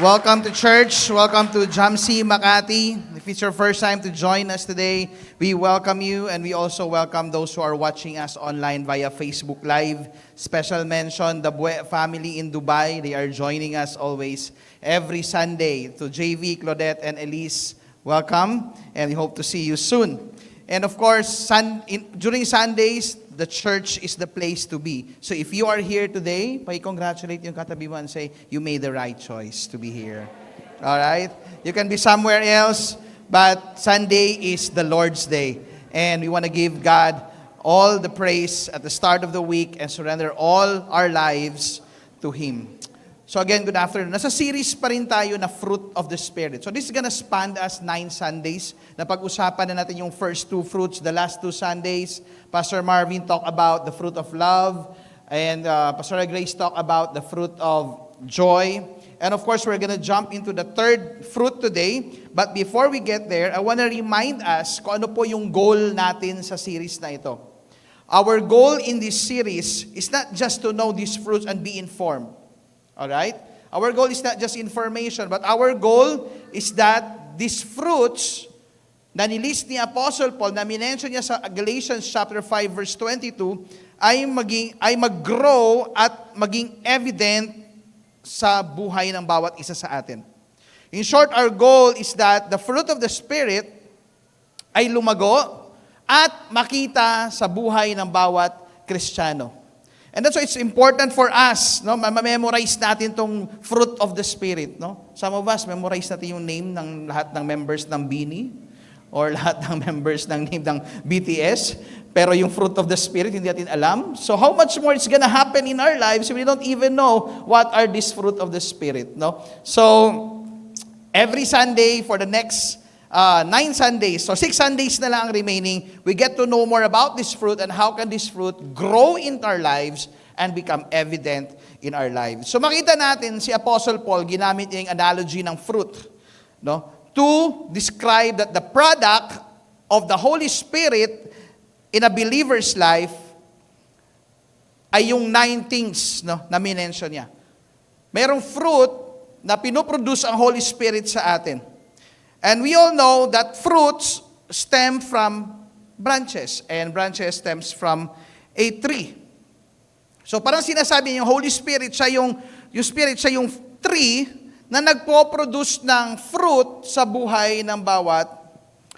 Welcome to church. Welcome to Jamsi Makati. If it's your first time to join us today, we welcome you, and we also welcome those who are watching us online via Facebook Live. Special mention, the Bue family in Dubai. They are joining us always every Sunday. To JV, Claudette, and Elise, welcome, and we hope to see you soon. And of course, during Sundays, the church is the place to be. So if you are here today, congratulate yung katabi mo and say, you made the right choice to be here. All right? You can be somewhere else, but Sunday is the Lord's Day. And we want to give God all the praise at the start of the week and surrender all our lives to Him. So again, good afternoon. Nasa series pa rin tayo na Fruit of the Spirit. So this is gonna span us 9 Sundays. Napag-usapan na natin yung first 2 fruits. The last 2 Sundays, Pastor Marvin talked about the fruit of love. And Pastor Grace talked about the fruit of joy. And of course, we're gonna jump into the third fruit today. But before we get there, I wanna remind us kung ano po yung goal natin sa series na ito. Our goal in this series is not just to know these fruits and be informed. Alright? Our goal is not just information, but our goal is that these fruits na nilist ni Apostle Paul, na minention niya sa Galatians chapter 5 verse 22, ay mag-grow at maging evident sa buhay ng bawat isa sa atin. In short, our goal is that the fruit of the Spirit ay lumago at makita sa buhay ng bawat Kristiyano. And that's why it's important for us, no, ma-memorize natin tong fruit of the Spirit, no? Some of us memorize natin yung name ng lahat ng members ng BINI or lahat ng members ng name ng BTS, pero yung fruit of the Spirit hindi natin alam. So how much more it's gonna happen in our lives if we don't even know what are these fruit of the Spirit, no? So every Sunday for the next 9 Sundays, so 6 Sundays na lang ang remaining, we get to know more about this fruit and how can this fruit grow in our lives and become evident in our lives. So makita natin si Apostle Paul, ginamit niya yung analogy ng fruit, no, to describe that the product of the Holy Spirit in a believer's life ay yung 9 things, no, na minention niya. Merong fruit na pinoproduce ang Holy Spirit sa atin. And we all know that fruits stem from branches, and branches stems from a tree. So parang sinasabi niya, yung Holy Spirit, yung Spirit, siya yung tree na nagpo-produce ng fruit sa buhay ng bawat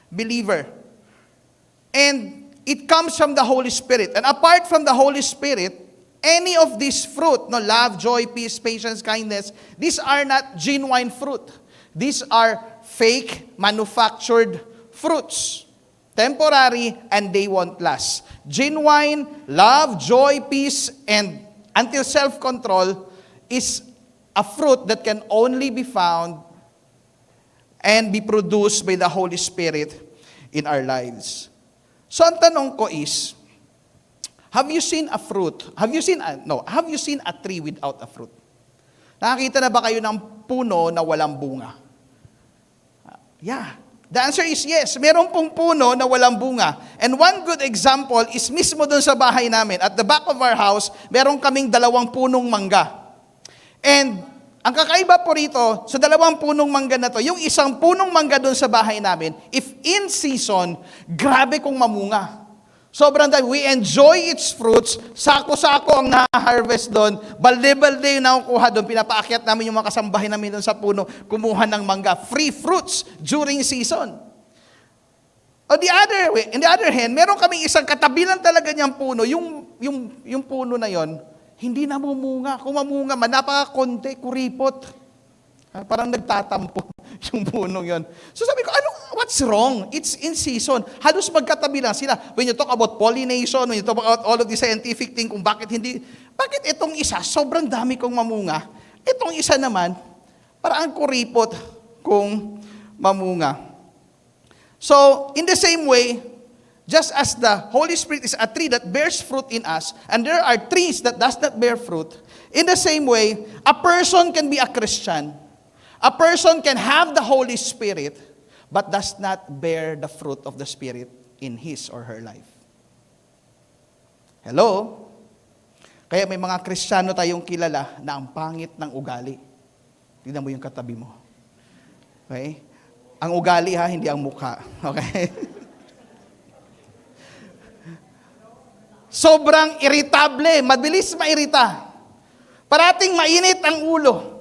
believer. And it comes from the Holy Spirit. And apart from the Holy Spirit, any of these fruit, no, love, joy, peace, patience, kindness, these are not genuine fruit. These are fake, manufactured fruits. Temporary, and they won't last. Genuine, love, joy, peace, and until self-control is a fruit that can only be found and be produced by the Holy Spirit in our lives. So ang tanong ko is, have you seen a fruit? Have you seen a tree without a fruit? Nakakita na ba kayo ng puno na walang bunga? Yeah. The answer is yes. Meron pong puno na walang bunga. And one good example is mismo doon sa bahay namin. At the back of our house, meron kaming 2 punong mangga. And ang kakaiba po rito, sa 2 punong mangga na to, yung isang punong mangga doon sa bahay namin, if in season, grabe kong mamunga. Sobrang dami. We enjoy its fruits. Sako-sako ang na-harvest doon. Balde-balde yung nakukuha doon. Pinapaakyat namin yung mga kasambahay namin doon sa puno. Kumuha ng mangga. Free fruits during season. On the other hand, meron kaming isang katabi lang talaga niyang puno. Yung puno na yon, hindi namumunga. Kung mamunga man, napakakonti, kuripot. Parang nagtatampo yung punong yon. So sabi ko, what's wrong? It's in season. Halos magkatabi lang sila. When you talk about pollination, when you talk about all of the scientific thing, kung bakit itong isa, sobrang dami kong mamunga. Itong isa naman, parang kuripot kung mamunga. So, in the same way, just as the Holy Spirit is a tree that bears fruit in us, and there are trees that does not bear fruit, in the same way, a person can be a Christian. A person can have the Holy Spirit, but does not bear the fruit of the Spirit in his or her life. Hello? Kaya may mga Kristiyano tayong kilala na ang pangit ng ugali. Tignan mo yung katabi mo. Okay? Ang ugali ha, hindi ang mukha. Okay? Sobrang irritable, mabilis mairita. Parating mainit ang ulo.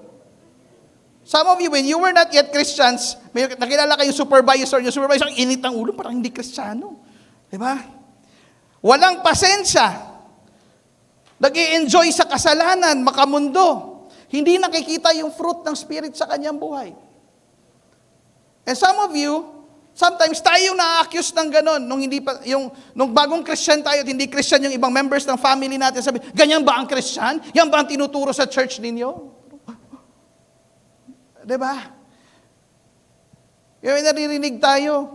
Some of you, when you were not yet Christians, may nakilala kayong supervisor, ang init ng ulo, parang hindi Kristiyano. Diba? Walang pasensya. Nag-i-enjoy sa kasalanan, makamundo. Hindi nakikita yung fruit ng Spirit sa kanyang buhay. And some of you, sometimes tayo na-accuse ng ganon, nung bagong Christian tayo at hindi Christian yung ibang members ng family natin, sabi, ganyan ba ang Christian? Yan ba ang tinuturo sa church ninyo? Diba? Yung naririnig tayo,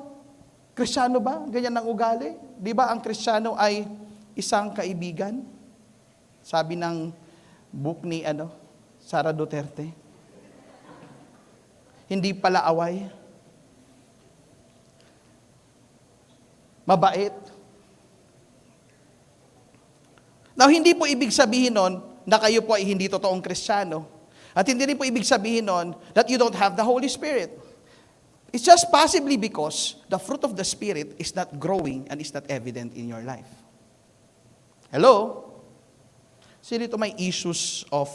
Kristiyano ba? Ganyan ang ugali? Diba ang Kristiyano ay isang kaibigan? Sabi ng book ni Sara Duterte. Hindi pala away. Mabait. Now, hindi po ibig sabihin nun na kayo po ay hindi totoong Kristiyano. At hindi rin po ibig sabihin nun that you don't have the Holy Spirit. It's just possibly because the fruit of the Spirit is not growing and is not evident in your life. Hello? Sino ito may issues of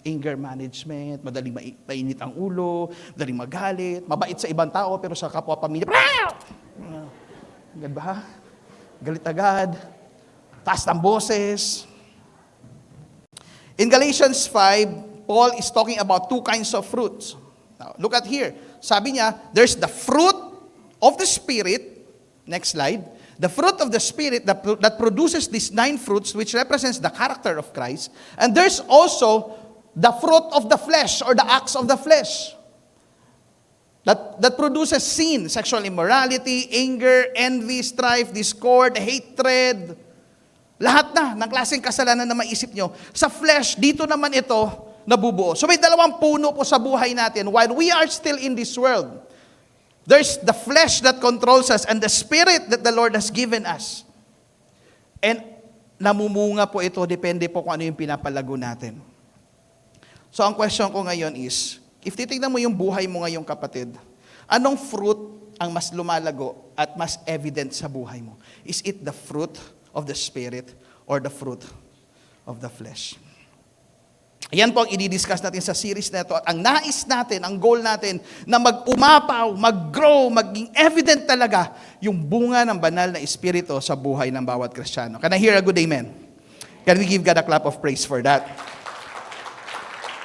anger management, madaling mainit ang ulo, madaling magalit, mabait sa ibang tao pero sa kapwa pamilya, agad ba? Galit agad. Taas ng boses. In Galatians 5, Paul is talking about two kinds of fruits. Now, look at here. Sabi niya, there's the fruit of the Spirit. Next slide. The fruit of the Spirit that produces these 9 fruits, which represents the character of Christ. And there's also the fruit of the flesh or the acts of the flesh. That produces sin, sexual immorality, anger, envy, strife, discord, hatred. Lahat na ng klaseng kasalanan na maisip nyo. Sa flesh, dito naman ito nabubuo. So may dalawang puno po sa buhay natin. While we are still in this world, there's the flesh that controls us and the spirit that the Lord has given us. And namumunga po ito, depende po kung ano yung pinapalago natin. So ang question ko ngayon is, if titignan mo yung buhay mo ngayong kapatid, anong fruit ang mas lumalago at mas evident sa buhay mo? Is it the fruit of the Spirit or the fruit of the flesh? Yan po ang i-discuss natin sa series na ito. At ang nais natin, ang goal natin, na mag-umapaw, mag-grow, maging evident talaga yung bunga ng banal na Espiritu sa buhay ng bawat Kristiyano. Can I hear a good amen? Can we give God a clap of praise for that?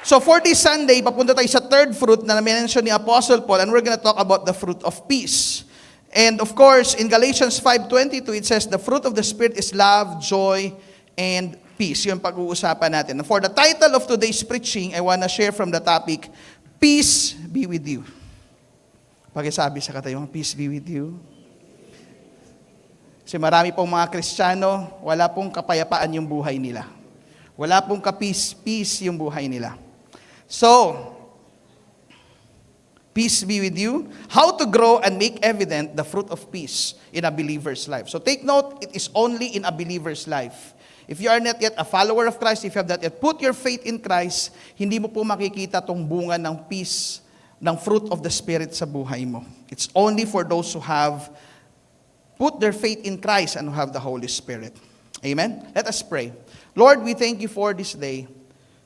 So for this Sunday, papunta tayo sa third fruit na mention ni Apostle Paul, and we're going to talk about the fruit of peace. And of course, in Galatians 5:22, it says, the fruit of the Spirit is love, joy, and peace. Yung pag-uusapan natin. For the title of today's preaching, I want to share from the topic, Peace be with you. Pakisabi sa katayong, peace be with you. Kasi marami pong mga Kristiyano, wala pong kapayapaan yung buhay nila. Wala pong peace yung buhay nila. So, peace be with you. How to grow and make evident the fruit of peace in a believer's life. So take note, it is only in a believer's life. If you are not yet a follower of Christ, if you have not yet put your faith in Christ, hindi mo po makikita tong bunga ng peace, ng fruit of the Spirit sa buhay mo. It's only for those who have put their faith in Christ and who have the Holy Spirit. Amen? Let us pray. Lord, we thank you for this day.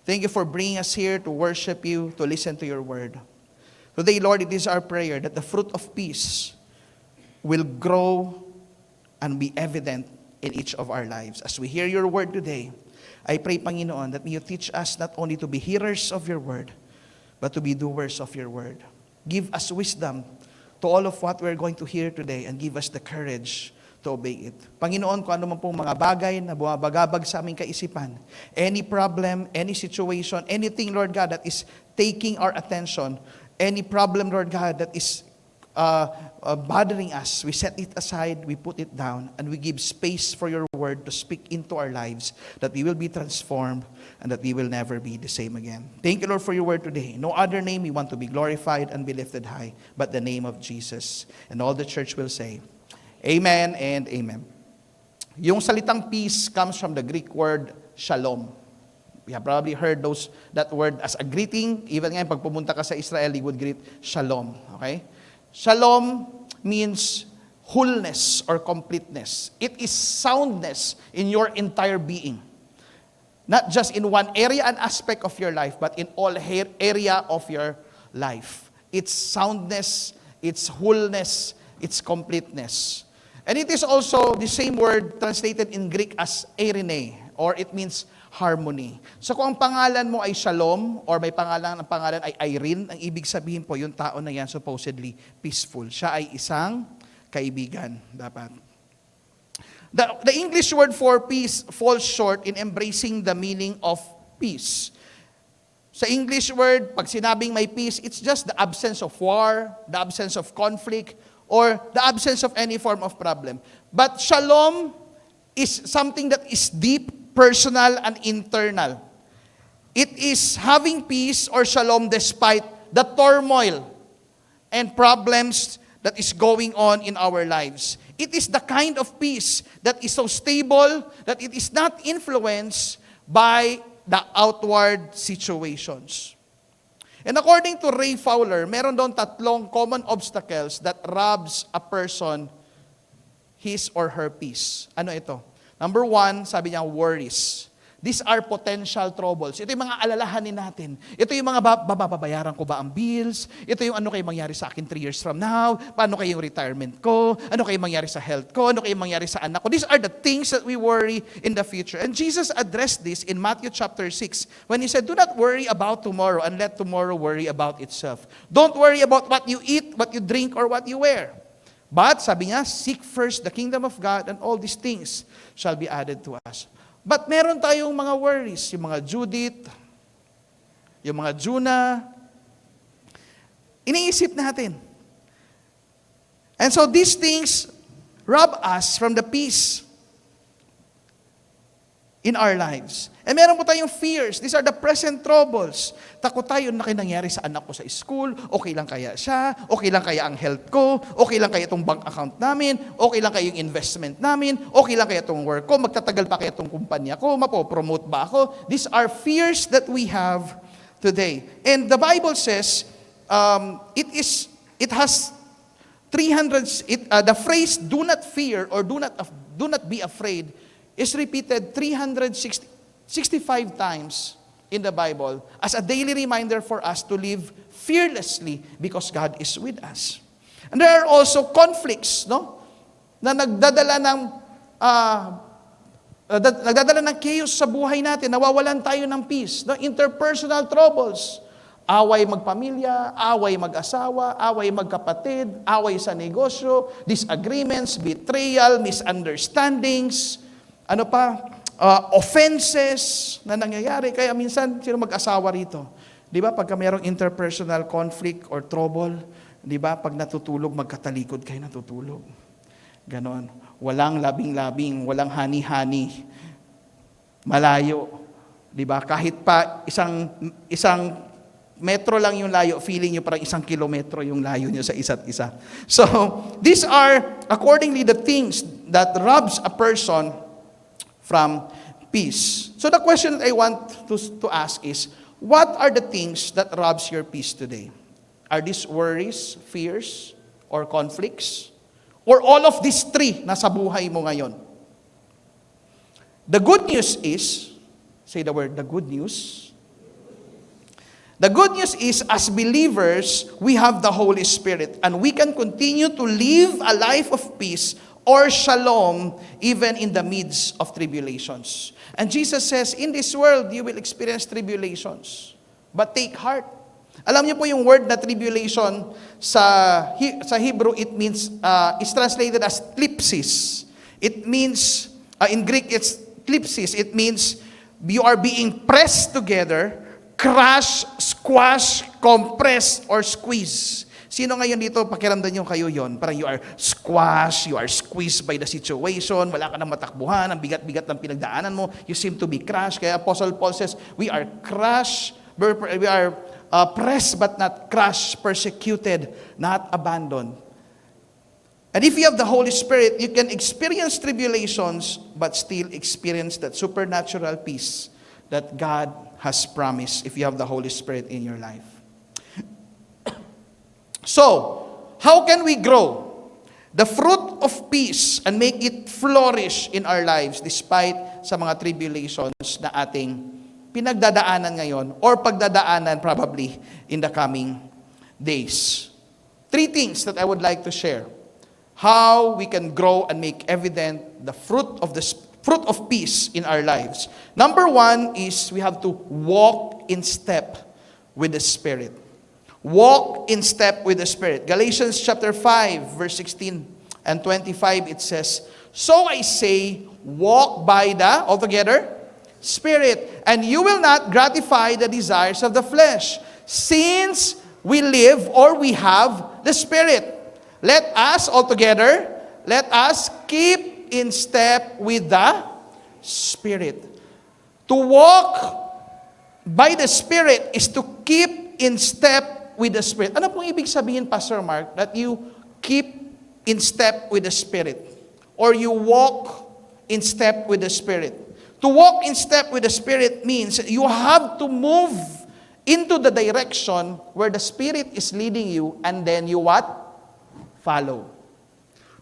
Thank you for bringing us here to worship you, to listen to your word. Today, Lord, it is our prayer that the fruit of peace will grow and be evident in each of our lives. As we hear your word today, I pray, Panginoon, that may you teach us not only to be hearers of your word, but to be doers of your word. Give us wisdom to all of what we're going to hear today and give us the courage to obey it. Panginoon, kung ano man pong mga bagay na bumabagabag sa aming kaisipan, any problem, any situation, anything, Lord God, that is taking our attention, any problem, Lord God, that is bothering us, we set it aside, we put it down, and we give space for your word to speak into our lives, that we will be transformed and that we will never be the same again. Thank you, Lord, for your word today. No other name we want to be glorified and be lifted high, but the name of Jesus. And all the church will say, Amen and amen. Yung salitang peace comes from the Greek word shalom. We have probably heard that word as a greeting. Even ngayon, pag pumunta ka sa Israel, you would greet shalom. Okay? Shalom means wholeness or completeness. It is soundness in your entire being. Not just in one area and aspect of your life, but in all area of your life. It's soundness, it's wholeness, it's completeness. And it is also the same word translated in Greek as eirene, or it means harmony. So kung ang pangalan mo ay Shalom, or may ang pangalan ay Irene, ang ibig sabihin po, yung tao na yan supposedly peaceful. Siya ay isang kaibigan, dapat. The English word for peace falls short in embracing the meaning of peace. Sa English word, pag sinabing may peace, it's just the absence of war, the absence of conflict, or the absence of any form of problem. But shalom is something that is deep, personal, and internal. It is having peace or shalom despite the turmoil and problems that is going on in our lives. It is the kind of peace that is so stable that it is not influenced by the outward situations. And according to Ray Fowler, meron doon 3 common obstacles that robs a person his or her peace. Ano ito? Number 1, sabi niya, worries. These are potential troubles. Ito yung mga alalahanin natin. Ito yung mga babayaran ko ba ang bills? Ito yung ano kayo mangyari sa akin 3 years from now? Paano kayo yung retirement ko? Ano kayo mangyari sa health ko? Ano kayo mangyari sa anak ko? These are the things that we worry in the future. And Jesus addressed this in Matthew chapter 6 when He said, do not worry about tomorrow and let tomorrow worry about itself. Don't worry about what you eat, what you drink, or what you wear. But, sabi niya, seek first the kingdom of God and all these things shall be added to us. But meron tayong mga worries, yung mga Judith, yung mga Juna, iniisip natin. And so these things rob us from the peace in our lives. And meron po tayong fears. These are the present troubles. Takot tayo na nangyari sa anak ko sa school. Okay lang kaya siya? Okay lang kaya ang health ko? Okay lang kaya itong bank account namin? Okay lang kaya yung investment namin? Okay lang kaya itong work ko? Magtatagal pa kaya itong kumpanya ko? Mapopromote ba ako? These are fears that we have today. And the Bible says, it has 300, the phrase, do not fear or do not be afraid, is repeated 365 times in the Bible as a daily reminder for us to live fearlessly because God is with us. And there are also conflicts, no? Na nagdadala ng chaos sa buhay natin, nawawalan tayo ng peace, no? Interpersonal troubles, away magpamilya, away mag-asawa, away magkapatid, away sa negosyo, disagreements, betrayal, misunderstandings, offenses na nangyayari. Kaya minsan, sino mag-asawa rito? Di ba, pagka mayroong interpersonal conflict or trouble, di ba, pag natutulog, magkatalikod kayo natutulog. Ganon. Walang labing-labing, walang hani-hani. Malayo. Di ba? Kahit pa isang metro lang yung layo, feeling nyo parang 1 kilometro yung layo nyo sa isa't isa. So, these are accordingly the things that robs a person from peace. So the question that I want to ask is, what are the things that robs your peace today? Are these worries, fears, or conflicts? Or all of these 3 na sa buhay mo ngayon? The good news is, say the word, the good news. The good news is, as believers, we have the Holy Spirit, and we can continue to live a life of peace or shalom, even in the midst of tribulations. And Jesus says, in this world, you will experience tribulations. But take heart. Alam niyo po yung word na tribulation sa Hebrew, it means, is translated as thlipsis. It means, in Greek, it's thlipsis. It means, you are being pressed together, crush, squash, compress, or squeeze. Sino ngayon dito, pakiramdam nyo kayo yon? Parang you are squashed, you are squeezed by the situation, wala ka nang matakbuhan, ang bigat-bigat ng pinagdaanan mo, you seem to be crushed. Kaya Apostle Paul says, we are crushed, we are pressed but not crushed, persecuted, not abandoned. And if you have the Holy Spirit, you can experience tribulations but still experience that supernatural peace that God has promised if you have the Holy Spirit in your life. So, how can we grow the fruit of peace and make it flourish in our lives despite sa mga tribulations na ating pinagdadaanan ngayon or pagdadaanan probably in the coming days? 3 things that I would like to share. How we can grow and make evident the fruit of peace in our lives. Number 1 is we have to walk in step with the Spirit. Walk in step with the Spirit. Galatians chapter 5, verse 16 and 25, it says, "So I say, walk by the," altogether, "Spirit, and you will not gratify the desires of the flesh. Since we live or we have the Spirit, let us keep in step with the Spirit." To walk by the Spirit is to keep in step with the Spirit. Ano pong ibig sabihin, Pastor Mark, that you keep in step with the Spirit? Or you walk in step with the Spirit? To walk in step with the Spirit means you have to move into the direction where the Spirit is leading you, and then you what? Follow.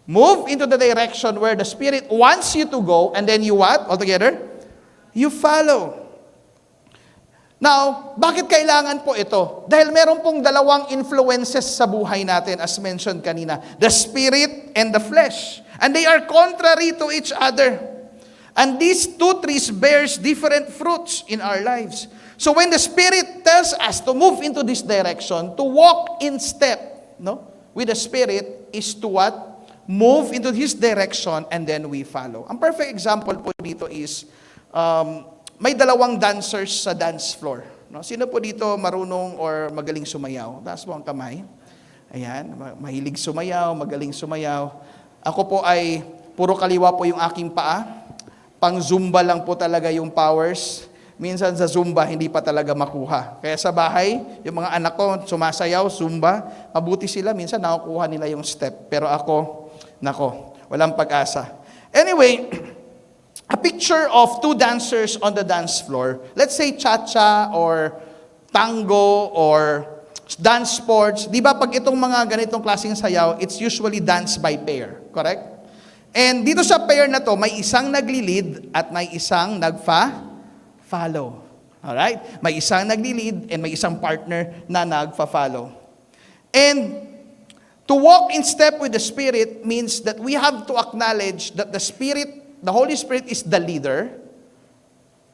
Move into the direction where the Spirit wants you to go, and then you what? Altogether? You follow. Now, bakit kailangan po ito? Dahil meron pong dalawang influences sa buhay natin, as mentioned kanina. The Spirit and the flesh. And they are contrary to each other. And these two trees bears different fruits in our lives. So when the Spirit tells us to move into this direction, to walk in step, with the Spirit, is to what? Move into His direction, and then we follow. Ang perfect example po dito is, may dalawang dancers sa dance floor. Sino po dito marunong or magaling sumayaw? Taas mo ang kamay. Ayan, mahilig sumayaw, magaling sumayaw. Ako po ay puro kaliwa po yung aking paa. Pang Zumba lang po talaga yung powers. Minsan sa Zumba, hindi pa talaga makuha. Kaya sa bahay, yung mga anak ko sumasayaw, Zumba, mabuti sila, minsan nakukuha nila yung step. Pero ako, walang pag-asa. Anyway, a picture of 2 dancers on the dance floor. Let's say cha-cha or tango or dance sports. Di ba pag itong mga ganitong klaseng sayaw, it's usually danced by pair. Correct? And dito sa pair na to, may isang nagli-lead at may isang nagfa-follow. Alright? May isang nagli-lead and may isang partner na nagfa-follow. And to walk in step with the Spirit means that we have to acknowledge that the Holy Spirit is the leader,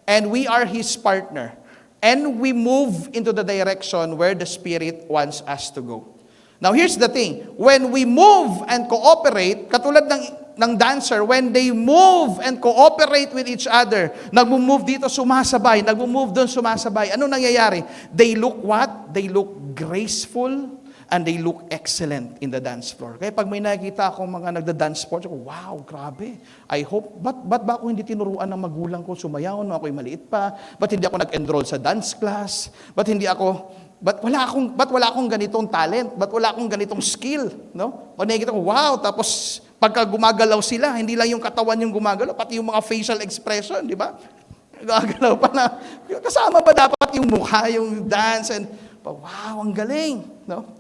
and we are His partner. And we move into the direction where the Spirit wants us to go. Now, here's the thing. When we move and cooperate, katulad ng dancer, when they move and cooperate with each other, nag-move dito, sumasabay, nag-move doon, sumasabay, ano nangyayari? They look what? They look graceful, and they look excellent in the dance floor. Kaya pag may nakikita akong mga nagda-dance sports, ako, wow, grabe. I hope, ba't ba ako hindi tinuruan ng magulang ko sumayaw nung ako'y maliit pa? Ba't hindi ako nag-enroll sa dance class? Ba't wala akong ganitong talent? Ba't wala akong ganitong skill? No? O nakikita ko, wow, tapos pagka gumagalaw sila, hindi lang yung katawan yung gumagalaw, pati yung mga facial expression, di ba? Gagalaw pa na. Kasama ba dapat yung mukha, yung dance, and wow, ang galing. No?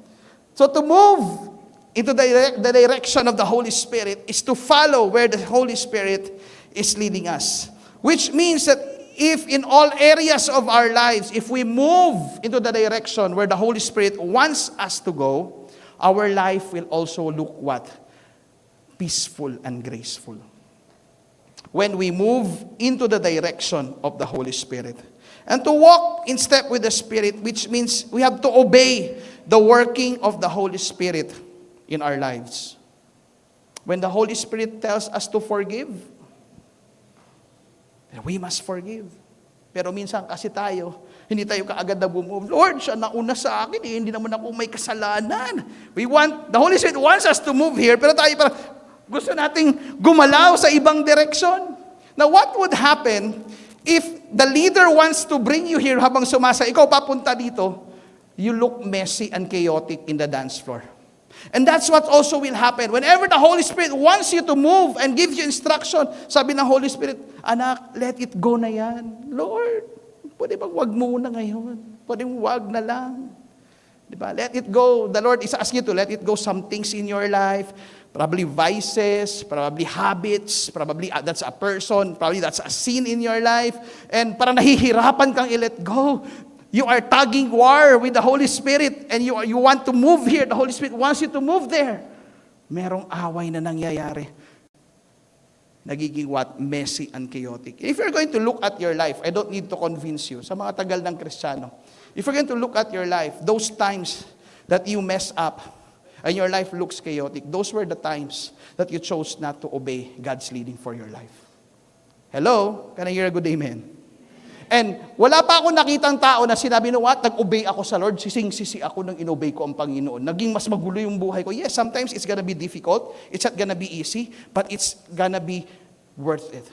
So to move into the direction of the Holy Spirit is to follow where the Holy Spirit is leading us. Which means that if in all areas of our lives, if we move into the direction where the Holy Spirit wants us to go, our life will also look what? Peaceful and graceful. When we move into the direction of the Holy Spirit. And to walk in step with the Spirit, which means we have to obey the working of the Holy Spirit in our lives. When the Holy Spirit tells us to forgive, we must forgive. Pero minsan kasi tayo, hindi tayo kaagad na bumove. Lord, siya nauna sa akin, hindi naman ako may kasalanan. The Holy Spirit wants us to move here, pero tayo parang gusto nating gumalaw sa ibang direksyon. Now, what would happen if the leader wants to bring you here habang ikaw papunta dito, you look messy and chaotic in the dance floor. And that's what also will happen. Whenever the Holy Spirit wants you to move and gives you instruction, sabi ng Holy Spirit, anak, let it go na yan. Lord, Pwede bang wag muna ngayon? Pwede wag na lang. Diba? Let it go. The Lord is asking you to let it go some things in your life. Probably vices, probably habits, probably that's a person, probably that's a sin in your life. And parang nahihirapan kang i-let go. You are tugging war with the Holy Spirit and you want to move here. The Holy Spirit wants you to move there. Merong away na nangyayari. Nagiging what? Messy and chaotic. If you're going to look at your life, I don't need to convince you, sa mga tagal ng Kristiyano, if you're going to look at your life, those times that you mess up and your life looks chaotic, those were the times that you chose not to obey God's leading for your life. Hello? Can I hear a good amen? And wala pa ako nakitang tao na sinabi, no what, nag-obey ako sa Lord, sising-sisi ako nang inobey ko ang Panginoon. Naging mas magulo yung buhay ko. Yes, sometimes it's gonna be difficult. It's not gonna be easy, but it's gonna be worth it.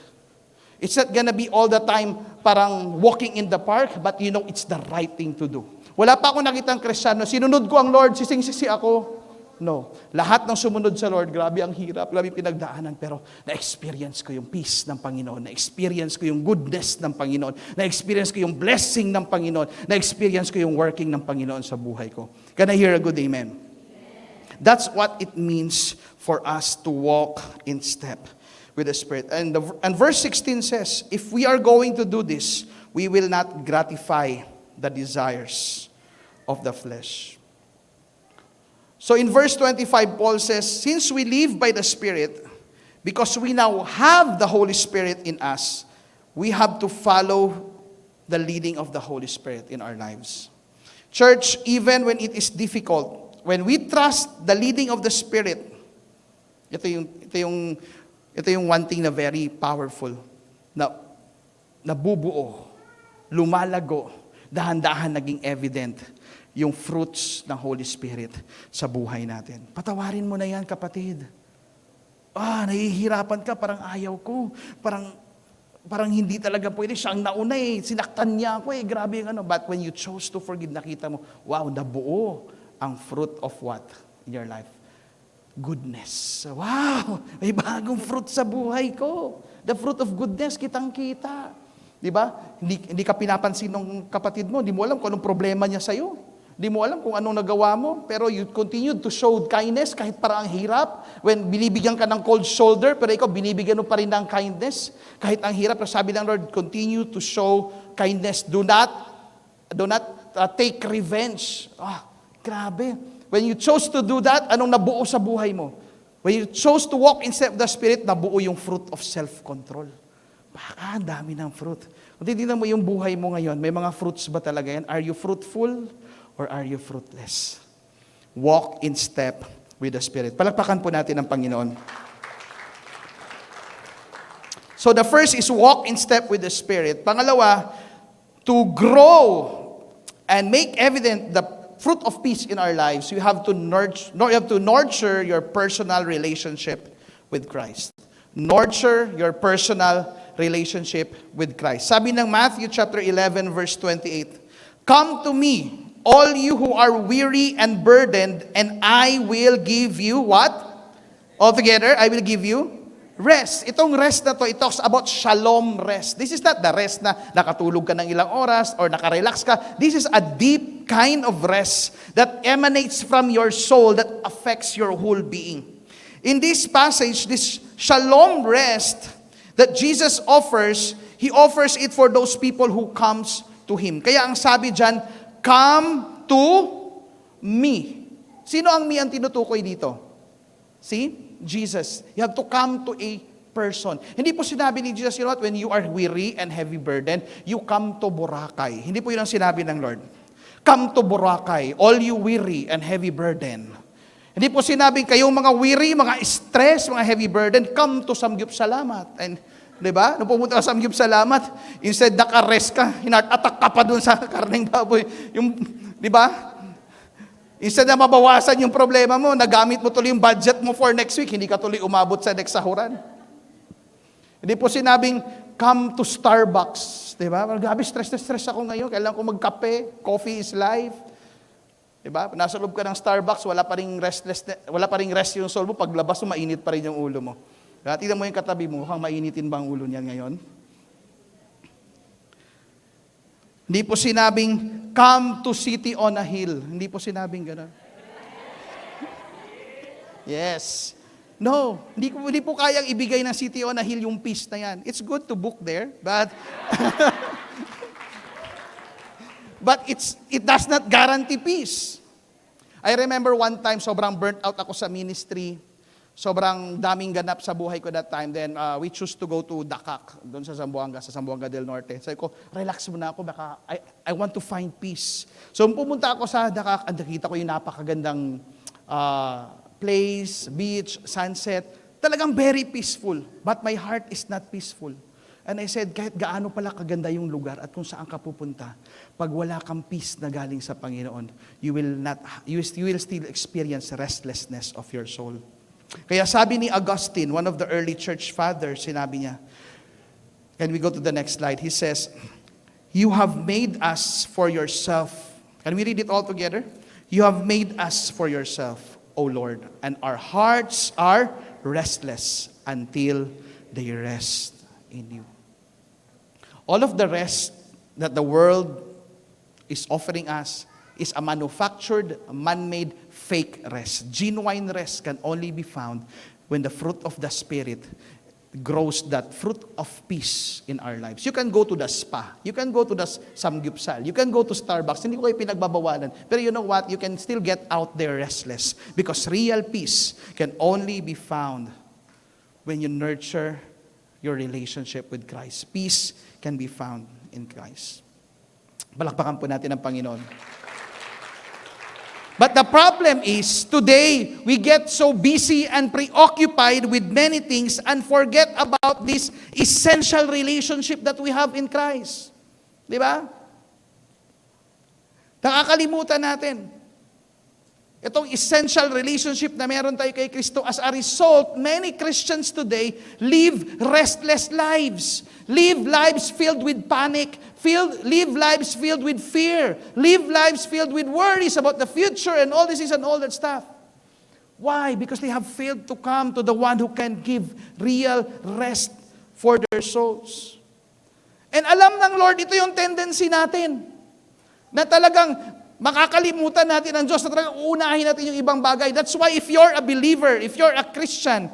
It's not gonna be all the time parang walking in the park, but you know it's the right thing to do. Wala pa ako nakitang Kristiyano, sinunod ko ang Lord, sising-sisi ako. No. Lahat ng sumunod sa Lord, grabe ang hirap, grabe pinagdaanan, pero na-experience ko yung peace ng Panginoon, na-experience ko yung goodness ng Panginoon, na-experience ko yung blessing ng Panginoon, na-experience ko yung working ng Panginoon sa buhay ko. Can I hear a good amen? That's what it means for us to walk in step with the Spirit. And verse 16 says, if we are going to do this, we will not gratify the desires of the flesh. So in verse 25, Paul says, since we live by the Spirit, because we now have the Holy Spirit in us, we have to follow the leading of the Holy Spirit in our lives. Church, even when it is difficult, when we trust the leading of the Spirit, ito yung one thing na very powerful, na nabubuo, lumalago, dahan-dahan naging evident yung fruits ng Holy Spirit sa buhay natin. Patawarin mo na yan, kapatid. Nahihirapan ka, parang ayaw ko. Parang hindi talaga pwede. Siya ang nauna sinaktan niya ako grabe yung ano. But when you chose to forgive, nakita mo, wow, nabuo ang fruit of what in your life? Goodness. Wow, may bagong fruit sa buhay ko. The fruit of goodness, kitang-kita. Diba? Hindi ka pinapansin ng kapatid mo. Hindi mo alam kung anong problema niya sa'yo. Di mo alam kung anong nagawa mo, pero you continue to show kindness kahit parang ang hirap. When binibigyan ka ng cold shoulder, pero ikaw binibigyan mo pa rin ng kindness. Kahit ang hirap, pero sabi ng Lord, continue to show kindness. Do not take revenge. Grabe. When you chose to do that, anong nabuo sa buhay mo? When you chose to walk in step of the Spirit, nabuo yung fruit of self-control. Baka dami ng fruit. Kung titignan mo yung buhay mo ngayon, may mga fruits ba talaga yan? Are you fruitful? Or are you fruitless? Walk in step with the Spirit. Palakpakan po natin ang Panginoon. So the first is walk in step with the Spirit. Pangalawa, to grow and make evident the fruit of peace in our lives, you have to nurture your personal relationship with Christ. Nurture your personal relationship with Christ. Sabi ng Matthew chapter 11 verse 28, come to me, all you who are weary and burdened, and I will give you what? Altogether, I will give you rest. Itong rest na to, it talks about shalom rest. This is not the rest na nakatulog ka ng ilang oras or nakarelax ka. This is a deep kind of rest that emanates from your soul that affects your whole being. In this passage, this shalom rest that Jesus offers, He offers it for those people who comes to Him. Kaya ang sabi dyan, come to me. Sino ang me ang tinutukoy dito? See? Jesus. You have to come to a person. Hindi po sinabi ni Jesus, you know what, when you are weary and heavy burden, you come to Boracay. Hindi po yun ang sinabi ng Lord. Come to Boracay, all you weary and heavy burden. Hindi po sinabing kayong mga weary, mga stress, mga heavy burden, come to Samgyup Salamat. And, di ba? Nung pumunta ka sa Samgyup Salamat, instead naka-rest ka, hinat-attack ka pa dun sa karneng baboy. Yung, di ba? Instead na mabawasan yung problema mo, nagamit mo tuloy yung budget mo for next week, hindi ka tuloy umabot sa next sahuran. Hindi po sinabing, come to Starbucks. Diba? Gabi, stress na stress ako ngayon. Kailangan ko magkape. Coffee is life. Diba? Nasa loob ka ng Starbucks, wala pa ring rest yung soul mo. Paglabas mo, mainit pa rin yung ulo mo. Tingnan mo yung katabi mo, mukhang mainitin ba ang ulo niyan ngayon? Hindi po sinabing, come to city on a hill. Hindi po sinabing gano'n. Yes. No, hindi po kayang ibigay ng city on a hill yung peace na yan. It's good to book there, but but it does not guarantee peace. I remember one time, sobrang burnt out ako sa ministry. Sobrang daming ganap sa buhay ko that time. Then we choose to go to Dacac, doon sa Zamboanga del Norte. Sabi ko, relax muna ako, baka I want to find peace. So pumunta ako sa Dacac, nakita ko yung napakagandang place, beach, sunset. Talagang very peaceful. But my heart is not peaceful. And I said, kahit gaano pala kaganda yung lugar at kung saan ka pupunta, pag wala kang peace na galing sa Panginoon, you will still experience restlessness of your soul. Kaya sabi ni Augustine, one of the early church fathers, sinabi niya, can we go to the next slide? He says, you have made us for yourself. Can we read it all together? You have made us for yourself, O Lord, and our hearts are restless until they rest in you. All of the rest that the world is offering us is a manufactured, man-made, fake rest. Genuine rest can only be found when the fruit of the Spirit grows that fruit of peace in our lives. You can go to the spa. You can go to the Samgyupsal. You can go to Starbucks. Hindi ko kayo pinagbabawalan. Pero you know what? You can still get out there restless because real peace can only be found when you nurture your relationship with Christ. Peace can be found in Christ. Palakpakan po natin ang Panginoon. But the problem is, today, we get so busy and preoccupied with many things and forget about this essential relationship that we have in Christ. Di ba? Nakakalimutan natin. Itong essential relationship na meron tayo kay Kristo. As a result, many Christians today live restless lives. Live lives filled with panic. Live lives filled with fear. Live lives filled with worries about the future and all this and all that stuff. Why? Because they have failed to come to the one who can give real rest for their souls. And alam ng Lord, ito yung tendency natin. Na talagang makakalimutan natin ang Diyos, na talagang uunahin natin yung ibang bagay. That's why if you're a believer, if you're a Christian,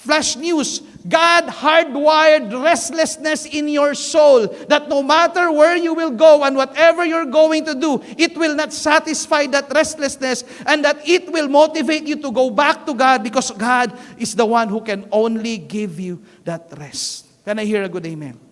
flash news, God hardwired restlessness in your soul that no matter where you will go and whatever you're going to do, it will not satisfy that restlessness and that it will motivate you to go back to God because God is the one who can only give you that rest. Can I hear a good amen?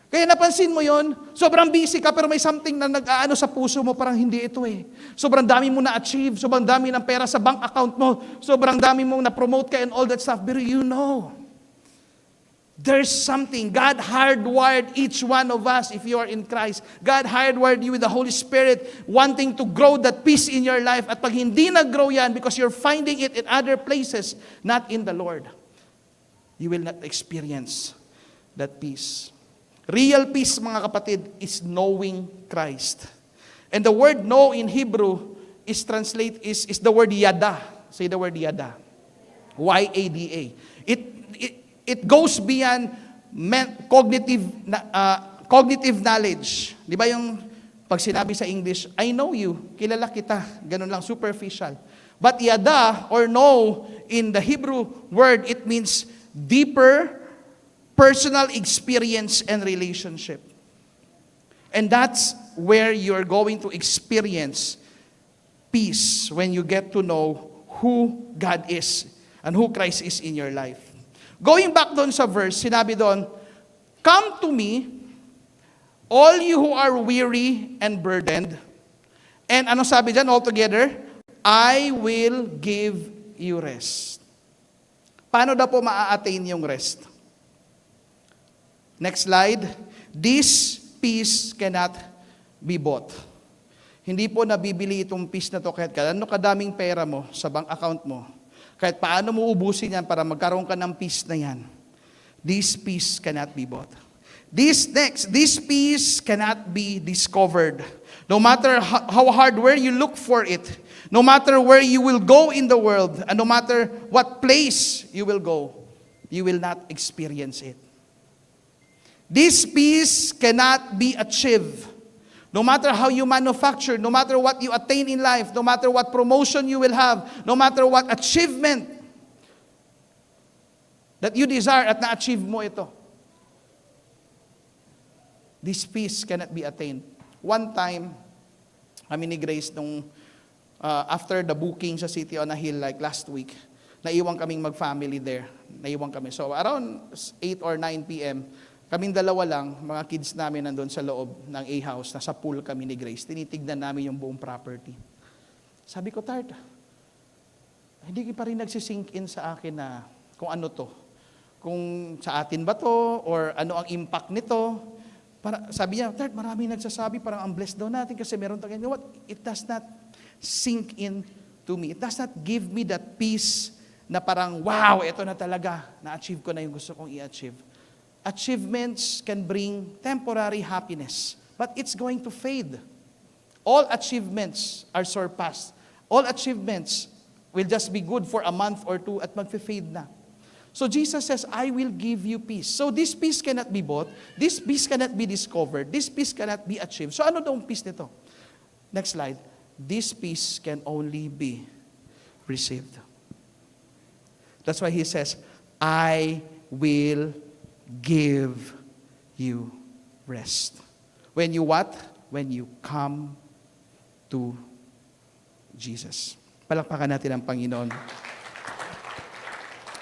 Kaya napansin mo yon, sobrang busy ka pero may something na nag-aano sa puso mo, parang hindi ito eh. Sobrang dami mo na-achieve, sobrang dami ng pera sa bank account mo, sobrang dami mong na-promote ka and all that stuff. But you know, there's something. God hardwired each one of us if you are in Christ. God hardwired you with the Holy Spirit wanting to grow that peace in your life. At pag hindi nag-grow yan because you're finding it in other places, not in the Lord, you will not experience that peace. Real peace, mga kapatid, is knowing Christ. And the word know in Hebrew is the word yada. Say the word yada. Y-A-D-A. It goes beyond cognitive knowledge. Di ba yung pag sinabi sa English, I know you, kilala kita, ganun lang, superficial. But yada or know in the Hebrew word, it means deeper personal experience and relationship. And that's where you're going to experience peace when you get to know who God is and who Christ is in your life. Going back doon sa verse, sinabi doon, come to me, all you who are weary and burdened. And ano sabi dyan altogether? I will give you rest. Paano daw po maa-attain yung rest? Next slide. This peace cannot be bought. Hindi po nabibili itong peace na to kahit ano kadaming pera mo sa bank account mo. Kahit paano mo ubusin yan para magkaroon ka ng peace na yan. This peace cannot be bought. This peace cannot be discovered. No matter how hard where you look for it, no matter where you will go in the world, and no matter what place you will go, you will not experience it. This peace cannot be achieved. No matter how you manufacture, no matter what you attain in life, no matter what promotion you will have, no matter what achievement that you desire at na-achieve mo ito. This peace cannot be attained. One time, kami ni Grace after the booking sa City on a Hill like last week, naiwan kaming mag-family there. Naiwan kami. So around 8 or 9 p.m., kaming dalawa lang, mga kids namin nandun sa loob ng A-house, nasa pool kami ni Grace. Tinitignan namin yung buong property. Sabi ko, Tart, hindi pa rin nagsisink in sa akin na kung ano to. Kung sa atin ba to, or ano ang impact nito. Sabi niya, Tart, maraming nagsasabi, parang ang blessed daw natin kasi meron tayo. You know what? It does not sink in to me. It does not give me that peace na parang, wow, ito na talaga. Na-achieve ko na yung gusto kong i-achieve. Achievements can bring temporary happiness, but it's going to fade. All achievements are surpassed. All achievements will just be good for a month or two at magfe-fade na. So Jesus says, I will give you peace. So this peace cannot be bought. This peace cannot be discovered. This peace cannot be achieved. So ano daw ang peace nito? Next slide. This peace can only be received. That's why he says, I will give you rest. When you what? When you come to Jesus. Palakpakan natin ang Panginoon.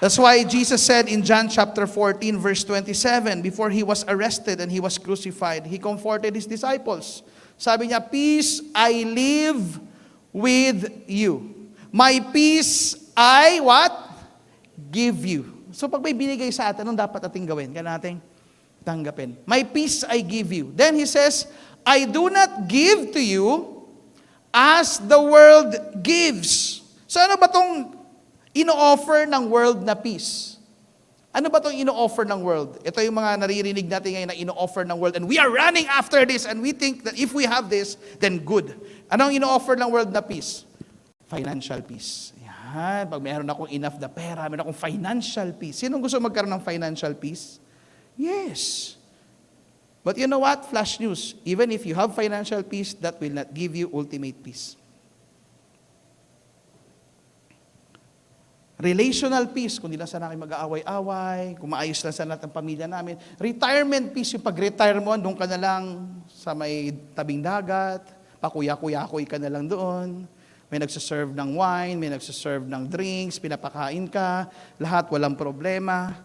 That's why Jesus said in John chapter 14, verse 27, before he was arrested and he was crucified, he comforted his disciples. Sabi niya, peace I live with you. My peace I what? Give you. So pag may binigay sa atin, anong dapat ating gawin? Kaya natin tanggapin. My peace I give you. Then he says, I do not give to you as the world gives. So ano ba itong ino-offer ng world na peace? Ano ba itong ino-offer ng world? Ito yung mga naririnig natin ngayon na ino-offer ng world and we are running after this and we think that if we have this, then good. Anong ino-offer ng world na peace? Financial peace. Yan. Pag mayroon akong enough na pera, mayroon akong financial peace. Sinong gusto magkaroon ng financial peace? Yes. But you know what? Flash news. Even if you have financial peace, that will not give you ultimate peace. Relational peace, kung di lang sana kayo mag-aaway-away, kung maayos lang sana ang pamilya namin. Retirement peace, yung pag-retire mo, doon ka na lang sa may tabing dagat, pakuya-kuya-kuy ka na lang doon. May nagsaserve ng wine, may nagsaserve ng drinks, pinapakain ka, lahat walang problema.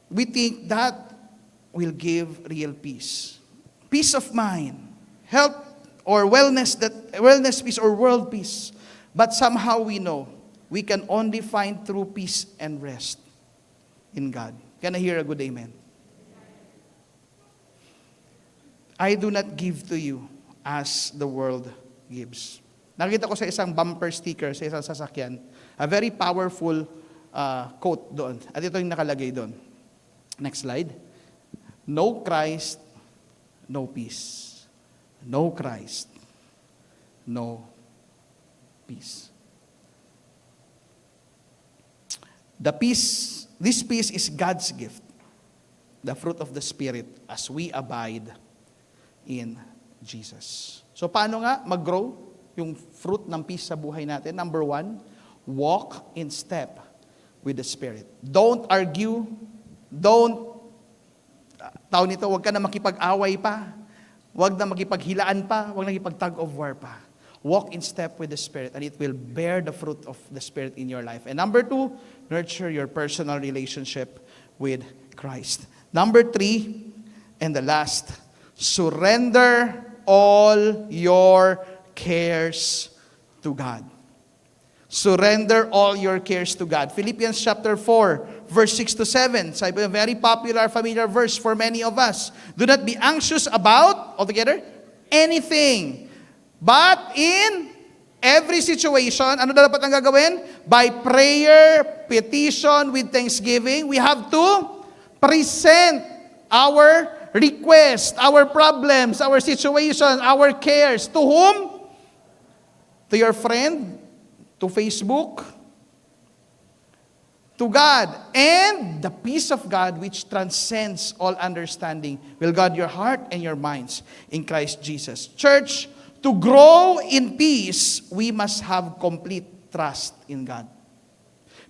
We think that will give real peace. Peace of mind, health or wellness peace or world peace. But somehow we know we can only find true peace and rest in God. Can I hear a good amen? I do not give to you as the world gives. Nakita ko sa isang bumper sticker sa isang sasakyan, a very powerful quote doon. At ito yung nakalagay doon. Next slide. No Christ, no peace. No Christ, no peace. This peace is God's gift, the fruit of the Spirit as we abide in Jesus. So paano nga mag-grow yung fruit ng peace sa buhay natin? Number 1, walk in step with the Spirit. Don't argue. Huwag ka na makipag-away pa. Huwag na makipaghilaan pa. Huwag na makipag-tug of war pa. Walk in step with the Spirit and it will bear the fruit of the Spirit in your life. And number 2, nurture your personal relationship with Christ. Number 3, and the last, surrender all your cares to God. Surrender all your cares to God. Philippians chapter 4, verse 6 to 7. It's a very popular, familiar verse for many of us. Do not be anxious about, altogether, anything. But in every situation, ano dapat ang gagawin? By prayer, petition, with thanksgiving, we have to present our request, our problems, our situation, our cares. To whom? To your friend? To Facebook? to God, and the peace of God which transcends all understanding will guard your heart and your minds in Christ Jesus. Church, to grow in peace, we must have complete trust in God.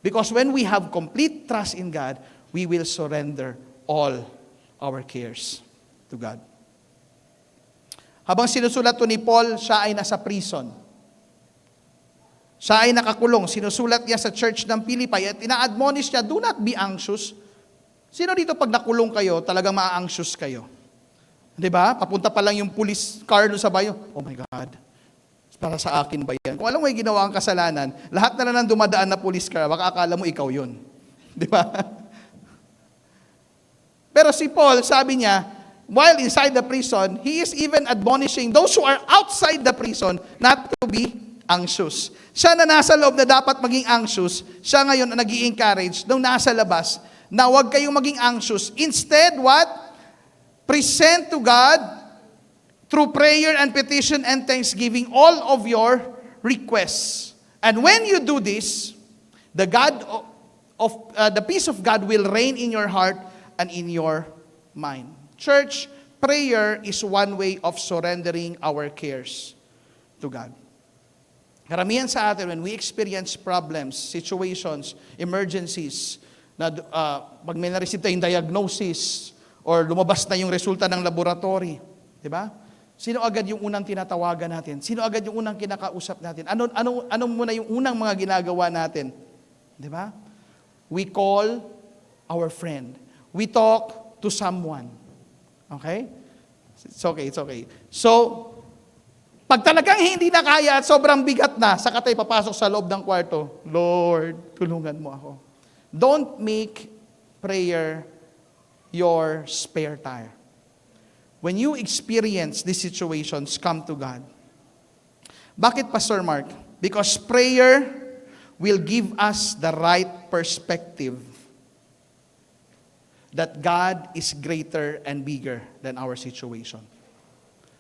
Because when we have complete trust in God, we will surrender all our cares to God. Habang sinusulat to ni Paul, siya ay nasa prison. Siya ay nakakulong. Sinusulat niya sa church ng Philippi at ina-admonish niya, do not be anxious. Sino dito pag nakulong kayo, talagang ma-anxious kayo? Di ba? Papunta pa lang yung police car doon sa bayo. Oh my God, para sa akin ba yan? Kung alam mo yung ginawa ang kasalanan, lahat na lang dumadaan na police car, baka akala mo ikaw yun. Di ba? Pero si Paul, sabi niya, while inside the prison, he is even admonishing those who are outside the prison not to be anxious. Siya na nasa loob na dapat maging anxious, siya ngayon na nag-i-encourage nung nasa labas na huwag kayong maging anxious. Instead, what? Present to God through prayer and petition and thanksgiving all of your requests. And when you do this, the peace of God will reign in your heart and in your mind. Church, prayer is one way of surrendering our cares to God. Karamihan sa atin, when we experience problems, situations, emergencies, na pag may na-receive tayong diagnosis, or lumabas na yung resulta ng laboratory, di ba? Sino agad yung unang tinatawagan natin? Sino agad yung unang kinakausap natin? Ano muna yung unang mga ginagawa natin? Di ba? We call our friend. We talk to someone. Okay? It's okay. So, pag talagang hindi na kaya at sobrang bigat na, saka tayo papasok sa loob ng kwarto, Lord, tulungan mo ako. Don't make prayer your spare tire. When you experience these situations, come to God. Bakit, Pastor Mark? Because prayer will give us the right perspective that God is greater and bigger than our situation.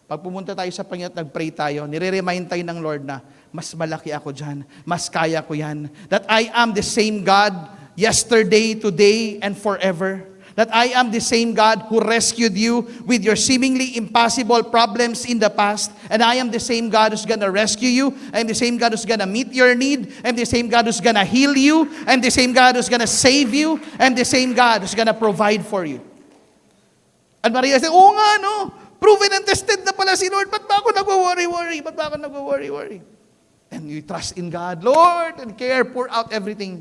Pag pumunta tayo sa Panginoon at nag-pray tayo, nire-remind tayo ng Lord na, mas malaki ako dyan, mas kaya ko yan. That I am the same God yesterday, today, and forever. That I am the same God who rescued you with your seemingly impossible problems in the past. And I am the same God who's gonna rescue you. I am the same God who's gonna meet your need. I am the same God who's gonna heal you. I am the same God who's gonna save you. I am the same God who's gonna provide for you. And Maria said, oo nga, no? Proven and tested na pala si Lord. Ba't ba ako nag-worry? Ba't ba ako nag-worry? And you trust in God, Lord, and care, pour out everything.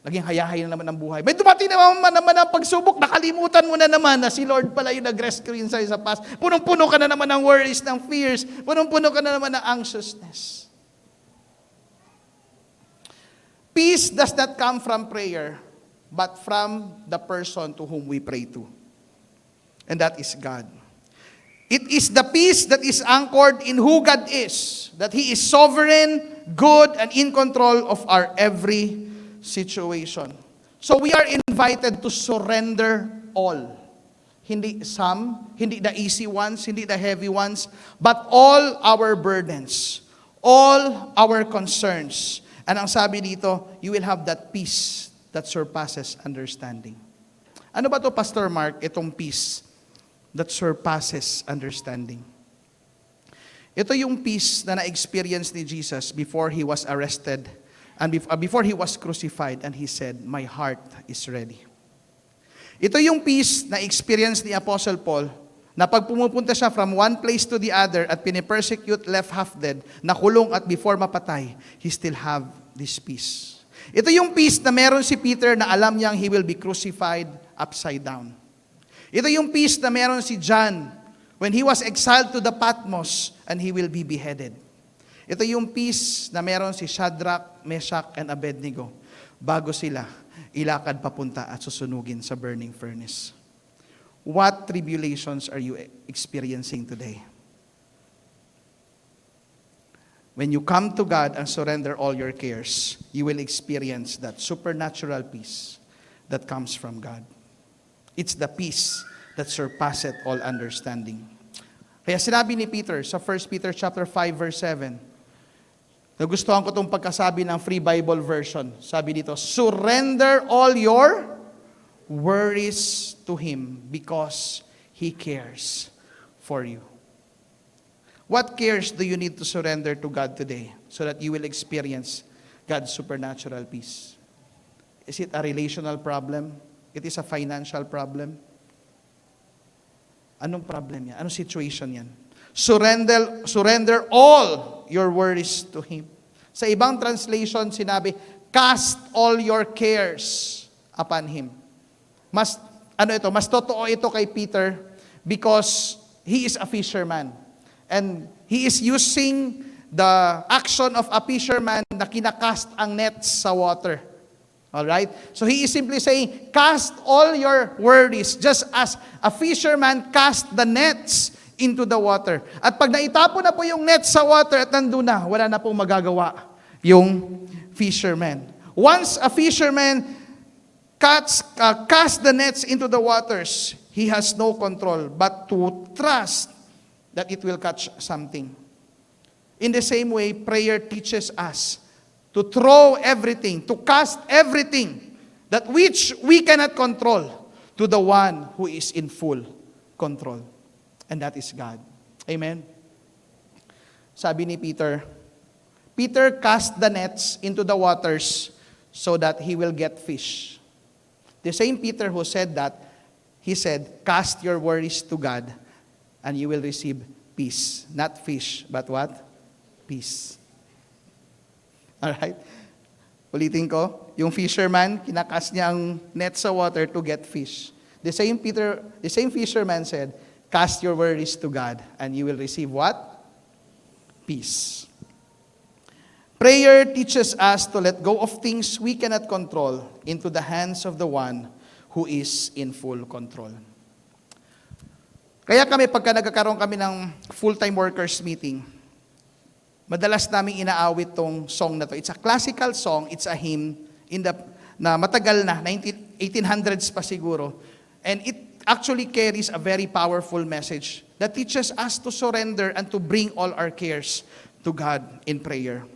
Naging hayahay na naman ang buhay. May dumating naman ang pagsubok, nakalimutan mo na naman na si Lord pala yung nag-rescue sa'yo sa past. Punong-puno ka na naman ng worries, ng fears. Punong-puno ka na naman ng anxiousness. Peace does not come from prayer, but from the person to whom we pray to. And that is God. It is the peace that is anchored in who God is, that He is sovereign, good, and in control of our every situation. So we are invited to surrender all. Hindi some, hindi the easy ones, hindi the heavy ones, but all our burdens, all our concerns. And ang sabi dito, you will have that peace that surpasses understanding. Ano ba to, Pastor Mark, itong peace that surpasses understanding? Ito yung peace na na-experience ni Jesus before He was arrested and before He was crucified, and He said, my heart is ready. Ito yung peace na experience ni Apostle Paul, na pag pumupunta siya from one place to the other at pinipersecute, left half dead, nakulong at before mapatay, he still have this peace. Ito yung peace na meron si Peter na alam niyang he will be crucified upside down. Ito yung peace na meron si John when he was exiled to the Patmos and he will be beheaded. Ito yung peace na meron si Shadrach, Meshach, and Abednego bago sila ilakad papunta at susunugin sa burning furnace. What tribulations are you experiencing today? When you come to God and surrender all your cares, you will experience that supernatural peace that comes from God. It's the peace that surpasseth all understanding. Kaya sinabi ni Peter sa 1 Peter chapter 5 verse 7, Nagustuhan ko itong pagkasabi ng Free Bible Version. Sabi dito, surrender all your worries to Him because He cares for you. What cares do you need to surrender to God today so that you will experience God's supernatural peace? Is it a relational problem? It is a financial problem? Anong problem yan? Anong situation yan? Surrender all your worries to Him. Sa ibang translation, sinabi, cast all your cares upon Him. Mas totoo ito kay Peter because he is a fisherman. And he is using the action of a fisherman na kinakast ang nets sa water. Alright? So he is simply saying, cast all your worries just as a fisherman cast the nets into the water. At pag naitapon na po yung net sa water at nandun na, wala na pong magagawa yung fisherman. Once a fisherman cast the nets into the waters, he has no control but to trust that it will catch something. In the same way, prayer teaches us to throw everything, to cast everything that which we cannot control to the one who is in full control. And that is God. Amen? Sabi ni Peter, Peter cast the nets into the waters so that he will get fish. The same Peter who said that, he said, cast your worries to God and you will receive peace. Not fish, but what? Peace. Alright? Ulitin ko, yung fisherman, kinakas niya ang net sa water to get fish. The same fisherman said, cast your worries to God and you will receive what? Peace. Prayer teaches us to let go of things we cannot control into the hands of the one who is in full control. Kaya kami, pagka nagkakaroon kami ng full-time workers meeting, madalas namin inaawit tong song na to. It's a classical song, it's a hymn na matagal na, 1800s pa siguro. And it actually carries a very powerful message that teaches us to surrender and to bring all our cares to God in prayer.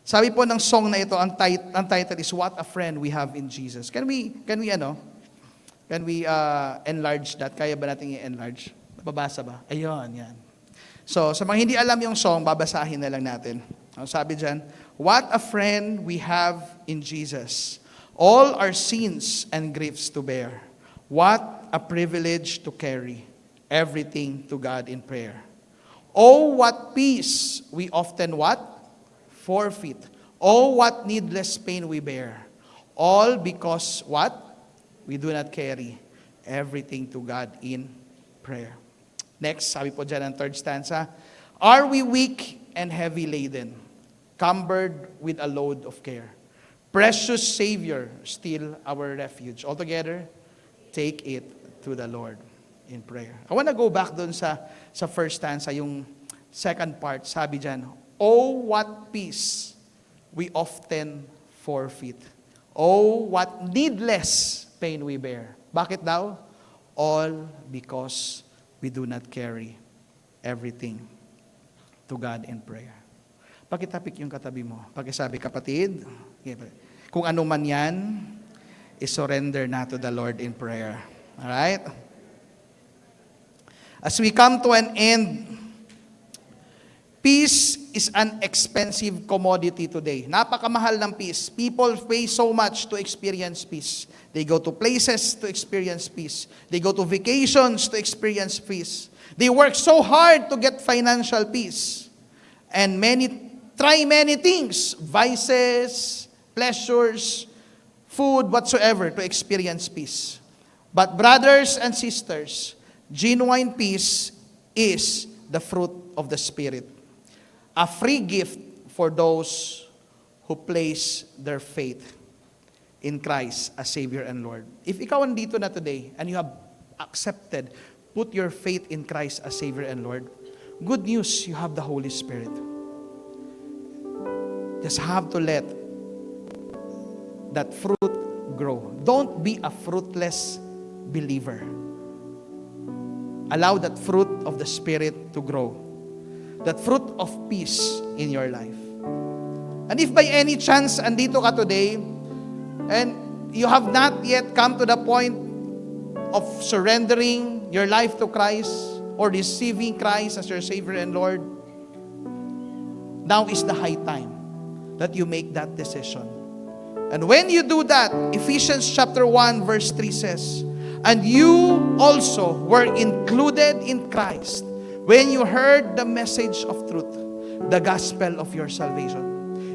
Sabi po ng song na ito, ang title is What a Friend We Have in Jesus. Can we enlarge that? Kaya ba natin i-enlarge? Babasa ba? Ayun, yan. So, sa mga hindi alam yung song, babasahin na lang natin. Sabi dyan, what a friend we have in Jesus. All our sins and griefs to bear. What a privilege to carry everything to God in prayer. Oh, what peace we often what? Forfeit. Oh, what needless pain we bear. All because what? We do not carry everything to God in prayer. Next, sabi po dyan ang third stanza. Are we weak and heavy laden, cumbered with a load of care? Precious Savior, still our refuge. Altogether, take it to the Lord in prayer. I want to go back dun sa first stanza, yung second part. Sabi dyan, oh, what peace we often forfeit. Oh, what needless pain we bear. Bakit daw? All because we do not carry everything to God in prayer. Pakitapik yung katabi mo. Pakisabi, kapatid, kung ano man yan, i-surrender na to the Lord in prayer. Alright? As we come to an end, peace is an expensive commodity today. Napakamahal ng peace. People pay so much to experience peace. They go to places to experience peace. They go to vacations to experience peace. They work so hard to get financial peace. And try many things, vices, pleasures, food, whatsoever, to experience peace. But brothers and sisters, genuine peace is the fruit of the Spirit. A free gift for those who place their faith in Christ as Savior and Lord. If ikaw andito na today and you have accepted, put your faith in Christ as Savior and Lord, good news, you have the Holy Spirit. Just have to let that fruit grow. Don't be a fruitless believer. Allow that fruit of the Spirit to grow. That fruit of peace in your life. And if by any chance andito ka today, and you have not yet come to the point of surrendering your life to Christ or receiving Christ as your Savior and Lord, now is the high time that you make that decision. And when you do that, Ephesians chapter 1 verse 3 says, and you also were included in Christ when you heard the message of truth, the gospel of your salvation.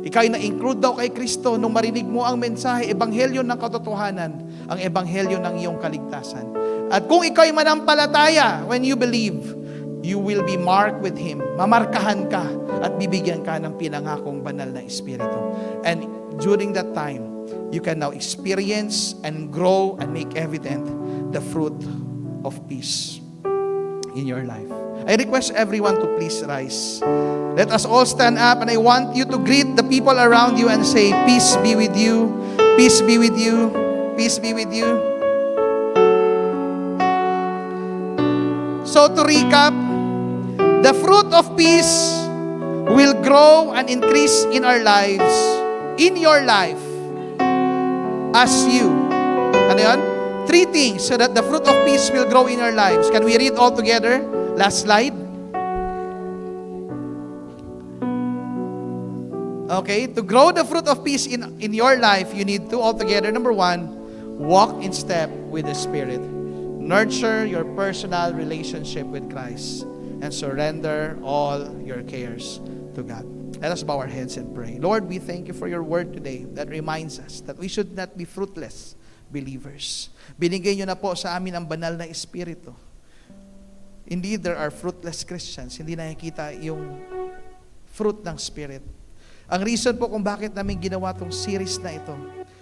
Ikaw ay na-include daw kay Kristo nung marinig mo ang mensahe, ebanghelyo ng katotohanan, ang ebanghelyo ng iyong kaligtasan. At kung ikaw ay manampalataya, when you believe, you will be marked with Him. Mamarkahan ka at bibigyan ka ng pinangakong banal na Espiritu. And during that time, you can now experience and grow and make evident the fruit of peace in your life. I request everyone to please rise. Let us all stand up, and I want you to greet the people around you and say, peace be with you, peace be with you, peace be with you. So to recap, the fruit of peace will grow and increase in our lives, in your life, as you. Ano yun? 3 things so that the fruit of peace will grow in our lives. Can we read all together? Last slide. Okay, to grow the fruit of peace in your life, you need to all together. Number 1, walk in step with the Spirit. Nurture your personal relationship with Christ and surrender all your cares to God. Let us bow our heads and pray. Lord, we thank you for your word today that reminds us that we should not be fruitless believers. Binigay nyo na po sa amin ang banal na Espiritu. Indeed, there are fruitless Christians. Hindi nakikita yung fruit ng Spirit. Ang reason po kung bakit namin ginawa tong series na ito,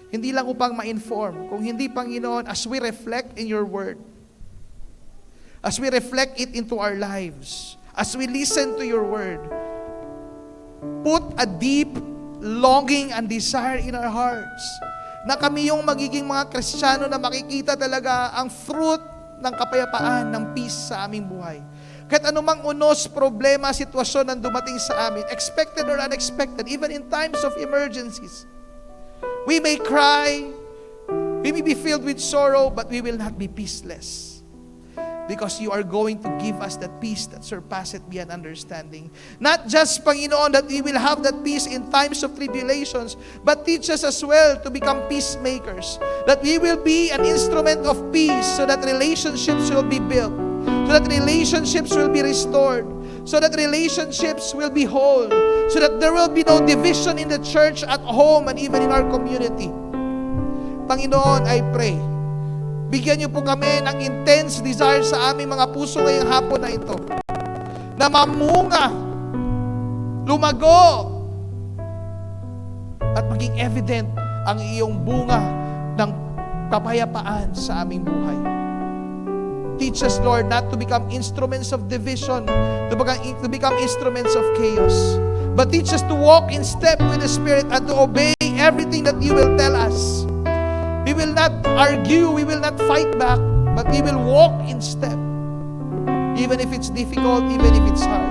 hindi lang upang ma-inform, kung hindi, Panginoon, as we reflect in your word, as we reflect it into our lives, as we listen to your word, put a deep longing and desire in our hearts na kami yung magiging mga Kristiyano na makikita talaga ang fruit ng kapayapaan, ng peace sa aming buhay. Kahit anumang unos, problema, sitwasyon ang dumating sa amin, expected or unexpected, even in times of emergencies, we may cry, we may be filled with sorrow, but we will not be peaceless. Because you are going to give us that peace that surpasseth beyond understanding. Not just, Panginoon, that we will have that peace in times of tribulations, but teach us as well to become peacemakers. That we will be an instrument of peace so that relationships will be built, so that relationships will be restored, so that relationships will be whole, so that there will be no division in the church, at home, and even in our community. Panginoon, I pray, bigyan niyo po kami ng intense desire sa aming mga puso ngayong hapon na ito, na mamunga, lumago, at maging evident ang iyong bunga ng kapayapaan sa aming buhay. Teach us, Lord, not to become instruments of division, to become instruments of chaos, but teach us to walk in step with the Spirit and to obey everything that you will tell us. We will not argue, we will not fight back, but we will walk in step. Even if it's difficult, even if it's hard.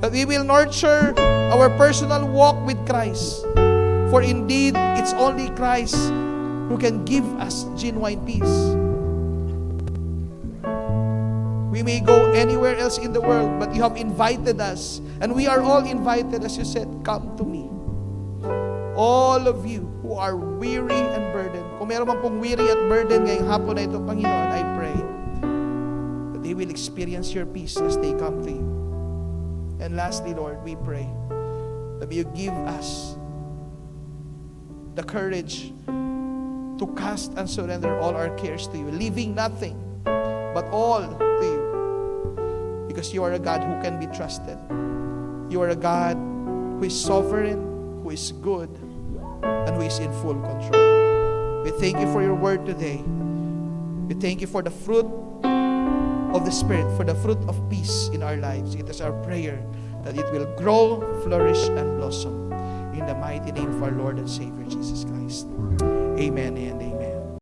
That we will nurture our personal walk with Christ. For indeed, it's only Christ who can give us genuine peace. We may go anywhere else in the world, but you have invited us. And we are all invited, as you said, come to me. All of you who are weary and burdened. Kung meron man pong weary at burden ngayong hapon na ito, Panginoon, I pray that they will experience your peace as they come to you. And lastly, Lord, we pray that you give us the courage to cast and surrender all our cares to you, leaving nothing but all to you. Because you are a God who can be trusted. You are a God who is sovereign, who is good, and who is in full control. We thank you for your word today. We thank you for the fruit of the Spirit, for the fruit of peace in our lives. It is our prayer that it will grow, flourish, and blossom in the mighty name of our Lord and Savior Jesus Christ. Amen and amen.